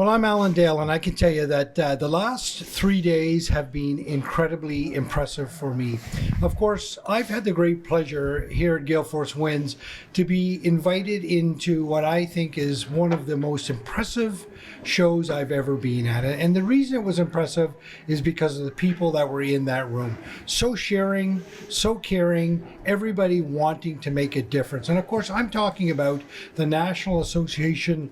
Well, I'm Alan Dale, and I can tell you that the last 3 days have been incredibly impressive for me. Of course, I've had the great pleasure here at Gale Force Winds to be invited into what I think is one of the most impressive shows I've ever been at. And the reason it was impressive is because of the people that were in that room. So sharing, so caring, everybody wanting to make a difference. And of course, I'm talking about the National Association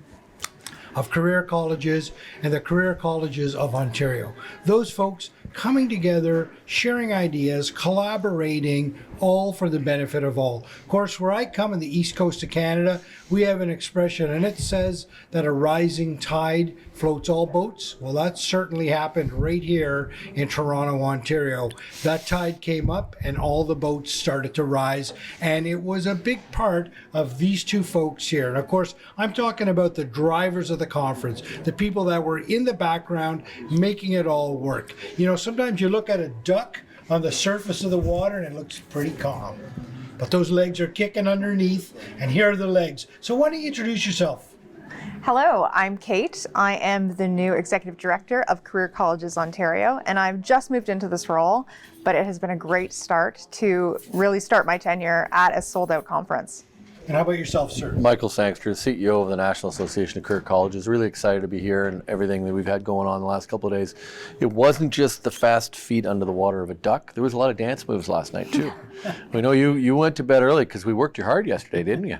of Career Colleges and the Career Colleges of Ontario. Those folks coming together, sharing ideas, collaborating, all for the benefit of all. Of course, where I come in the east coast of Canada, we have an expression, and it says that a rising tide floats all boats. Well, that certainly happened right here in Toronto, Ontario. That tide came up and all the boats started to rise, and it was a big part of these two folks here. And of course, I'm talking about the drivers of the conference, the people that were in the background making it all work. You know, sometimes you look at a duck on the surface of the water and it looks pretty calm, but those legs are kicking underneath, and here are the legs. So why don't you introduce yourself? Hello, I'm Kate. I am the new Executive Director of Career Colleges Ontario, and I've just moved into this role, but it has been a great start to really start my tenure at a sold-out conference. And how about yourself, sir? Michael Sangster, CEO of the National Association of Career Colleges. Really excited to be here and everything that we've had going on the last couple of days. It wasn't just the fast feet under the water of a duck. There was a lot of dance moves last night, too. We know you went to bed early because we worked you hard yesterday, didn't you?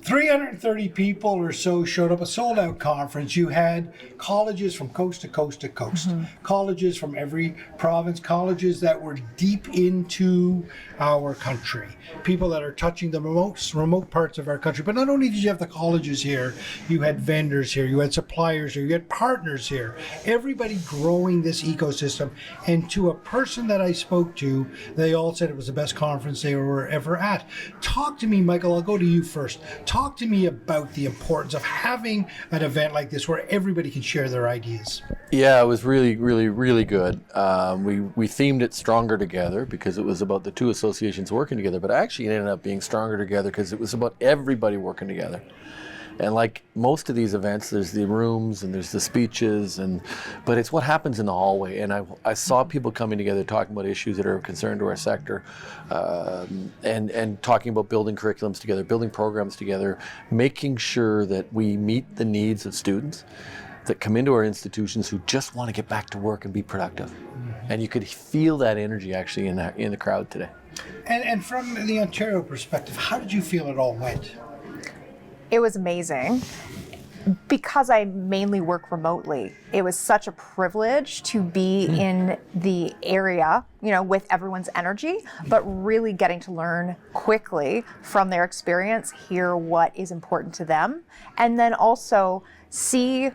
330 people or so showed up, a sold-out conference. You had colleges from coast to coast to coast, colleges from every province, colleges that were deep into our country, people that are touching the most remote parts of our country. But not only did you have the colleges here, you had vendors here, you had suppliers here, you had partners here, everybody growing this ecosystem. And to a person that I spoke to, they all said it was the best conference they were ever at. Talk to me, Michael, I'll go to you first. Talk to me about the importance of having an event like this where everybody can share their ideas. Yeah, it was really, really, really good. We themed it Stronger Together because it was about the two associations working together, but actually it ended up being Stronger Together because it was about everybody working together. And like most of these events, there's the rooms and there's the speeches, but it's what happens in the hallway. And I saw people coming together talking about issues that are of concern to our sector, and talking about building curriculums together, building programs together, making sure that we meet the needs of students that come into our institutions who just want to get back to work and be productive. And you could feel that energy actually in the crowd today. And from the Ontario perspective, how did you feel it all went? It was amazing. Because I mainly work remotely, it was such a privilege to be in the area, with everyone's energy, but really getting to learn quickly from their experience, hear what is important to them, and then also see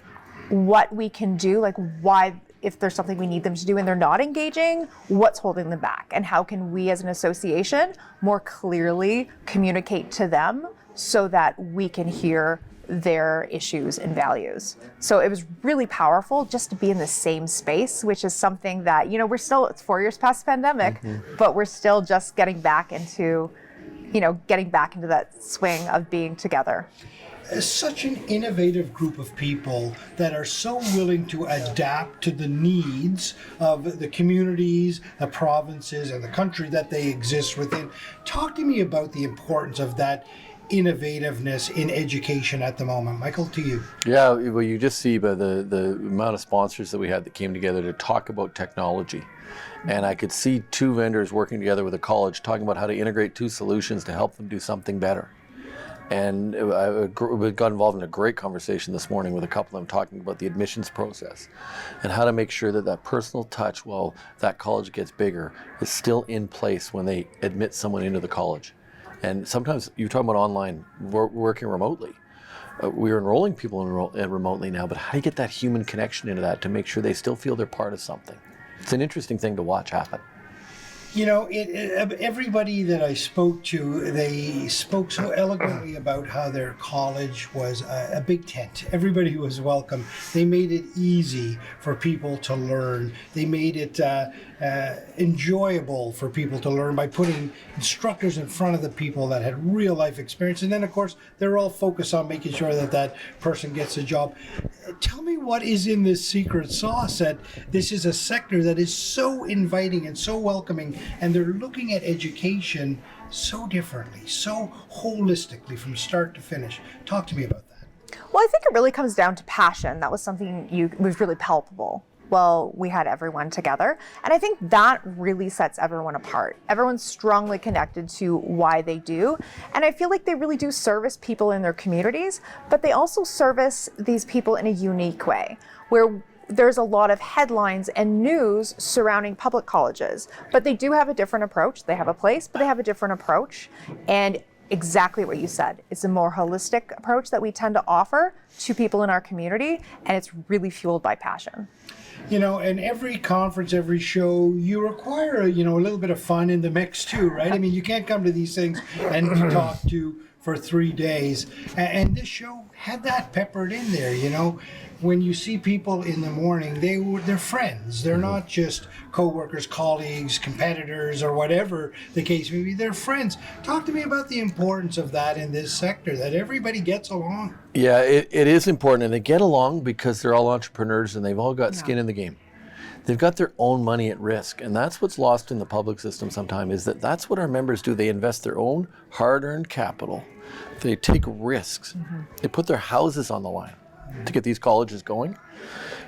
what we can do, like why, if there's something we need them to do and they're not engaging, what's holding them back, and how can we as an association more clearly communicate to them so that we can hear their issues and values. So it was really powerful just to be in the same space, which is something that, it's 4 years past the pandemic, but we're still just getting back into that swing of being together. Such an innovative group of people that are so willing to adapt to the needs of the communities, the provinces, and the country that they exist within. Talk to me about the importance of that innovativeness in education at the moment. Michael, to you. Yeah, well, you just see by the amount of sponsors that we had that came together to talk about technology. And I could see two vendors working together with a college talking about how to integrate two solutions to help them do something better. And I got involved in a great conversation this morning with a couple of them talking about the admissions process and how to make sure that personal touch while that college gets bigger is still in place when they admit someone into the college. And sometimes you're talking about online working remotely. We're enrolling people remotely now, but how do you get that human connection into that to make sure they still feel they're part of something? It's an interesting thing to watch happen. You know, everybody that I spoke to, they spoke so eloquently about how their college was a big tent. Everybody was welcome. They made it easy for people to learn. They made it enjoyable for people to learn by putting instructors in front of the people that had real life experience. And then, of course, they're all focused on making sure that that person gets a job. Tell me what is in this secret sauce that this is a sector that is so inviting and so welcoming, and they're looking at education so differently, so holistically from start to finish. Talk to me about that. Well, I think it really comes down to passion. That was something was really palpable. Well, we had everyone together. And I think that really sets everyone apart. Everyone's strongly connected to why they do. And I feel like they really do service people in their communities, but they also service these people in a unique way, where there's a lot of headlines and news surrounding public colleges, but they do have a different approach. They have a place, but they have a different approach. And exactly what you said. It's a more holistic approach that we tend to offer to people in our community, and it's really fueled by passion. You know, and every conference, every show, you require, a little bit of fun in the mix too, right? I mean, you can't come to these things and be talked to for 3 days. And this show had that peppered in there, When you see people in the morning, they're friends. They're not just co-workers, colleagues, competitors, or whatever the case may be. They're friends. Talk to me about the importance of that in this sector, that everybody gets along. Yeah, it is important, and they get along because they're all entrepreneurs and they've all got skin in the game. They've got their own money at risk, and that's what's lost in the public system sometimes, is that's what our members do. They invest their own hard-earned capital. They take risks. They put their houses on the line to get these colleges going.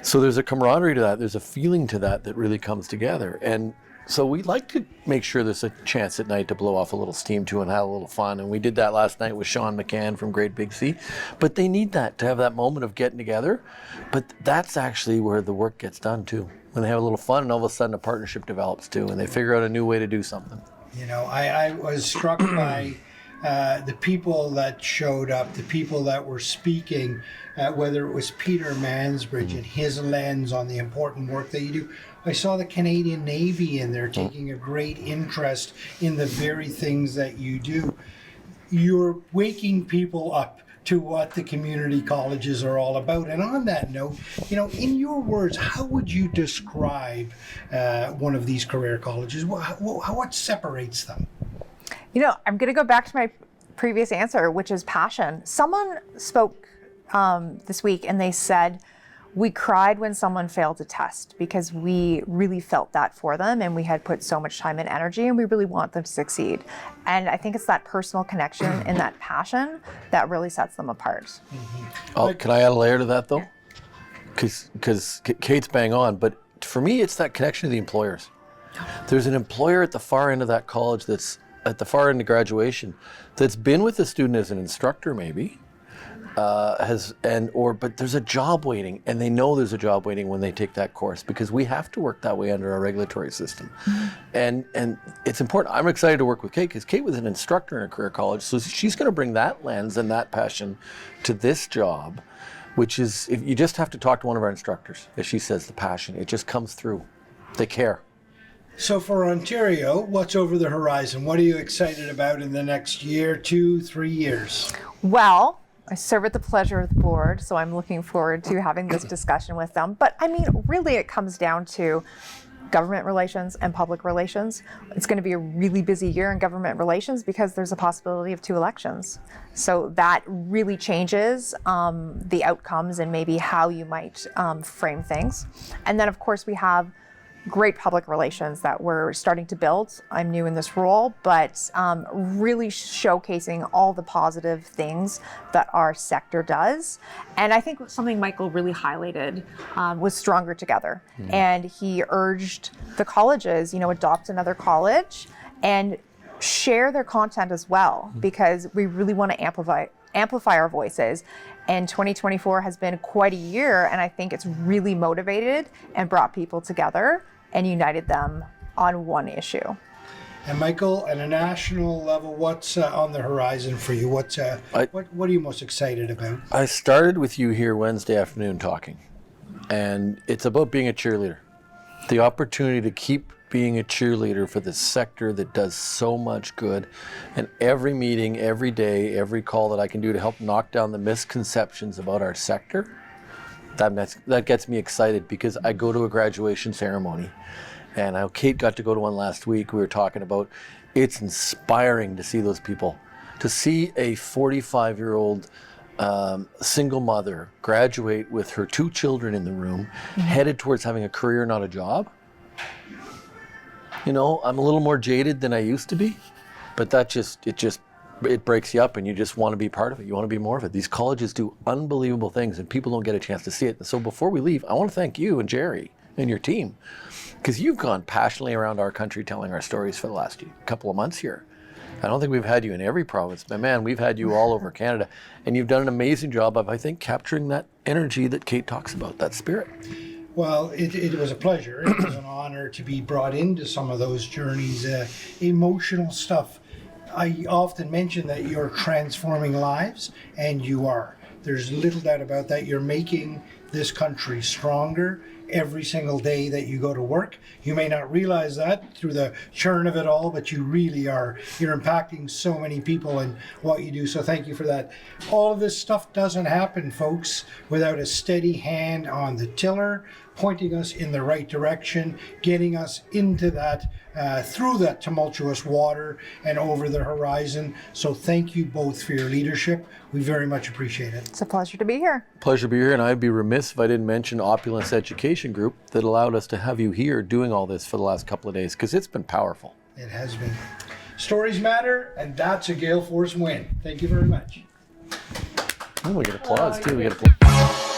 So there's a camaraderie to that. There's a feeling to that really comes together. And so we like to make sure there's a chance at night to blow off a little steam too and have a little fun. And we did that last night with Sean McCann from Great Big Sea. But they need that to have that moment of getting together. But that's actually where the work gets done too. When they have a little fun and all of a sudden a partnership develops too and they figure out a new way to do something. I was struck by the people that showed up, the people that were speaking, whether it was Peter Mansbridge and his lens on the important work that you do. I saw the Canadian Navy in there taking a great interest in the very things that you do. You're waking people up to what the community colleges are all about. And on that note, in your words, how would you describe one of these career colleges? What separates them? I'm going to go back to my previous answer, which is passion. Someone spoke this week and they said, we cried when someone failed a test because we really felt that for them and we had put so much time and energy and we really want them to succeed. And I think it's that personal connection and that passion that really sets them apart. Oh, can I add a layer to that though? Because Kate's bang on, but for me, it's that connection to the employers. There's an employer at the far end of that college that's at the far end of graduation that's been with the student as an instructor maybe, but there's a job waiting, and they know there's a job waiting when they take that course because we have to work that way under our regulatory system. And it's important. I'm excited to work with Kate because Kate was an instructor in a career college, so she's going to bring that lens and that passion to this job, which is, if you just have to talk to one of our instructors, as she says, the passion, it just comes through. They care. So for Ontario, what's over the horizon? What are you excited about in the next year, 2, 3 years? Well, I serve at the pleasure of the board, so I'm looking forward to having this discussion with them. But I mean, really it comes down to government relations and public relations. It's going to be a really busy year in government relations because there's a possibility of 2 elections. So that really changes the outcomes and maybe how you might frame things. And then of course we have great public relations that we're starting to build. I'm new in this role, but really showcasing all the positive things that our sector does. And I think something Michael really highlighted was stronger together. And he urged the colleges, adopt another college and share their content as well, because we really want to amplify our voices. And 2024 has been quite a year, and I think it's really motivated and brought people together and united them on one issue. And Michael, at a national level, what's on the horizon for you? What are you most excited about? I started with you here Wednesday afternoon talking, and it's about being a cheerleader. The opportunity to keep being a cheerleader for this sector that does so much good. And every meeting, every day, every call that I can do to help knock down the misconceptions about our sector, that gets me excited, because I go to a graduation ceremony. And Kate got to go to one last week. We were talking about, it's inspiring to see those people. To see a 45-year-old single mother graduate with her 2 children in the room, headed towards having a career, not a job. You know, I'm a little more jaded than I used to be, but it breaks you up, and you just want to be part of it. You want to be more of it. These colleges do unbelievable things, and people don't get a chance to see it. So before we leave, I want to thank you and Jerry and your team, because you've gone passionately around our country telling our stories for the last couple of months here. I don't think we've had you in every province, but man, we've had you all over Canada, and you've done an amazing job of, I think, capturing that energy that Kate talks about, that spirit. Well, it was a pleasure. It was an honor to be brought into some of those journeys, emotional stuff. I often mention that you're transforming lives, and you are. There's little doubt about that. You're making this country stronger every single day that you go to work. You may not realize that through the churn of it all, but you really are. You're impacting so many people in what you do, so thank you for that. All of this stuff doesn't happen, folks, without a steady hand on the tiller, pointing us in the right direction, getting us into that, through that tumultuous water and over the horizon. So thank you both for your leadership. We very much appreciate it. It's a pleasure to be here. Pleasure to be here, and I'd be remiss if I didn't mention Opulence Education Group that allowed us to have you here doing all this for the last couple of days, because it's been powerful. It has been. Stories matter, and that's a Gale Force win. Thank you very much. Oh, we get applause too. We get applause.